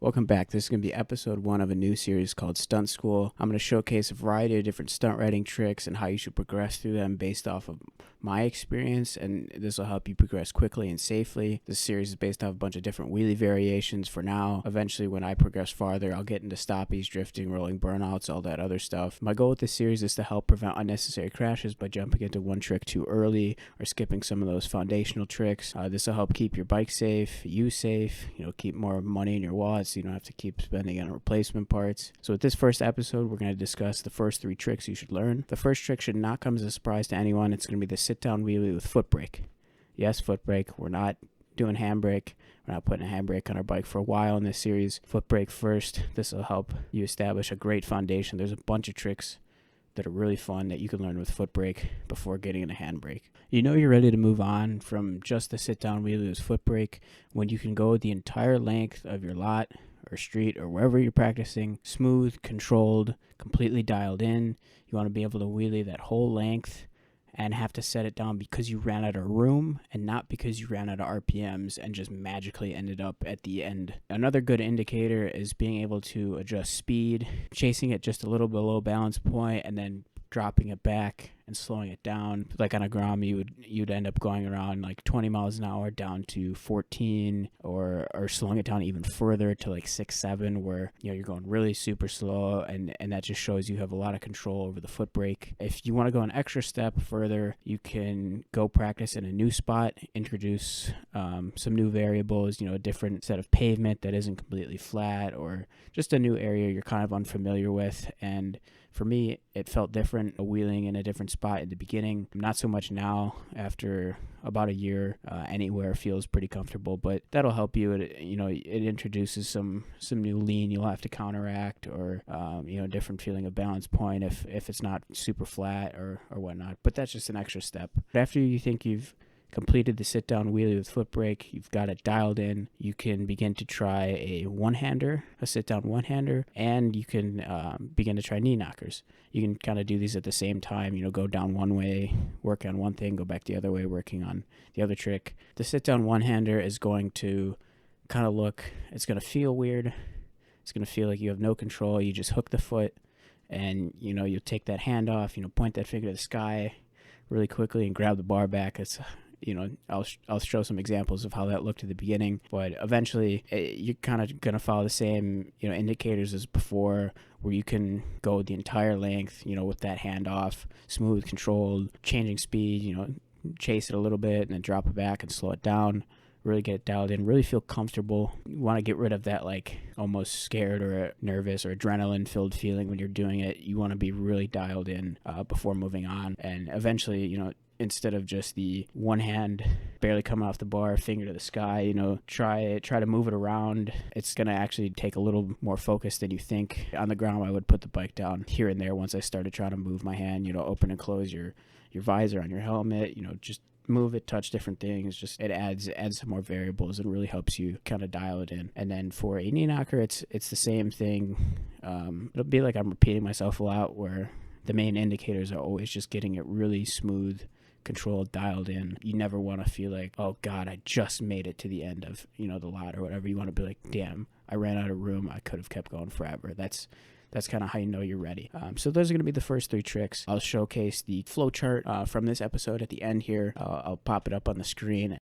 Welcome back. This is going to be episode 1 of a new series called Stunt School. I'm going to showcase a variety of different stunt riding tricks and how you should progress through them based off of my experience, and this will help you progress quickly and safely. This series is based off a bunch of different wheelie variations for now. Eventually, when I progress farther, I'll get into stoppies, drifting, rolling burnouts, all that other stuff. My goal with this series is to help prevent unnecessary crashes by jumping into one trick too early or skipping some of those foundational tricks. This will help keep your bike safe, you safe, keep more money in your wallet so you don't have to keep spending on replacement parts. So with this first episode, we're going to discuss the first 3 tricks you should learn. The first trick should not come as a surprise to anyone. It's going to be the sit-down wheelie with foot brake. Yes, foot brake. We're not doing handbrake. We're not putting a handbrake on our bike for a while in this series. Foot brake first. This will help you establish a great foundation. There's a bunch of tricks that are really fun that you can learn with foot brake before getting in a handbrake. You're ready to move on from just the sit-down wheelie with foot brake when you can go the entire length of your lot or street or wherever you're practicing, smooth, controlled, completely dialed in. You want to be able to wheelie that whole length and have to set it down because you ran out of room and not because you ran out of RPMs and just magically ended up at the end. Another good indicator is being able to adjust speed, chasing it just a little below balance point and then dropping it back and slowing it down. Like on a Grom, you'd end up going around like 20 miles an hour down to 14 or slowing it down even further to like 6, 7 where you're going really super slow and that just shows you have a lot of control over the foot brake. If you want to go an extra step further, you can go practice in a new spot, introduce some new variables, a different set of pavement that isn't completely flat or just a new area you're kind of unfamiliar with. And for me, it felt different, wheeling in a different spot at the beginning. Not so much now. After about a year, anywhere feels pretty comfortable, but that'll help you. It introduces some new lean you'll have to counteract or, different feeling of balance point if it's not super flat or whatnot. But that's just an extra step. But after you think you've completed the sit-down wheelie with foot brake, you've got it dialed in, you can begin to try a sit-down one-hander, and you can begin to try knee knockers. You can kind of do these at the same time, go down one way, work on one thing, go back the other way, working on the other trick. The sit-down one-hander is going to kind of it's going to feel weird. It's going to feel like you have no control. You just hook the foot, and, you'll take that hand off, point that finger to the sky really quickly and grab the bar back. I'll show some examples of how that looked at the beginning, but eventually you're kind of going to follow the same, indicators as before, where you can go the entire length, with that hand off, smooth, controlled, changing speed, chase it a little bit and then drop it back and slow it down, really get it dialed in, really feel comfortable. You want to get rid of that like almost scared or nervous or adrenaline filled feeling when you're doing it. You want to be really dialed in before moving on, and eventually, instead of just the one hand barely coming off the bar, finger to the sky, try to move it around. It's going to actually take a little more focus than you think. On the ground, I would put the bike down here and there once I started trying to move my hand, open and close your visor on your helmet, just move it, touch different things. Just it adds some more variables and really helps you kind of dial it in. And then for a knee knocker, it's the same thing. It'll be like I'm repeating myself a lot, where the main indicators are always just getting it really smooth, controlled, dialed in. You never want to feel like, oh God, I just made it to the end of the lot or whatever. You want to be like, damn, I ran out of room. I could have kept going forever. That's kind of how you know you're ready. So those are going to be the first 3 tricks. I'll showcase the flow chart from this episode at the end here. I'll pop it up on the screen.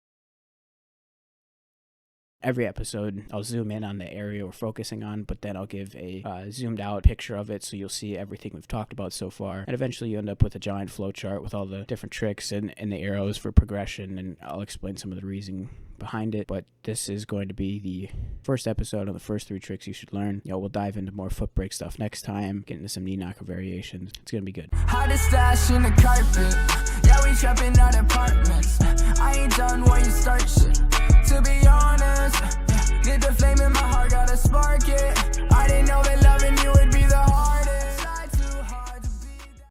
Every episode, I'll zoom in on the area we're focusing on, but then I'll give a zoomed out picture of it so you'll see everything we've talked about so far. And eventually you end up with a giant flow chart with all the different tricks and the arrows for progression, and I'll explain some of the reasoning behind it. But this is going to be the first episode on the first 3 tricks you should learn. We'll dive into more foot brake stuff next time, get into some knee knocker variations. It's going to be good. Hottest stash in the carpet. Yeah, we trapping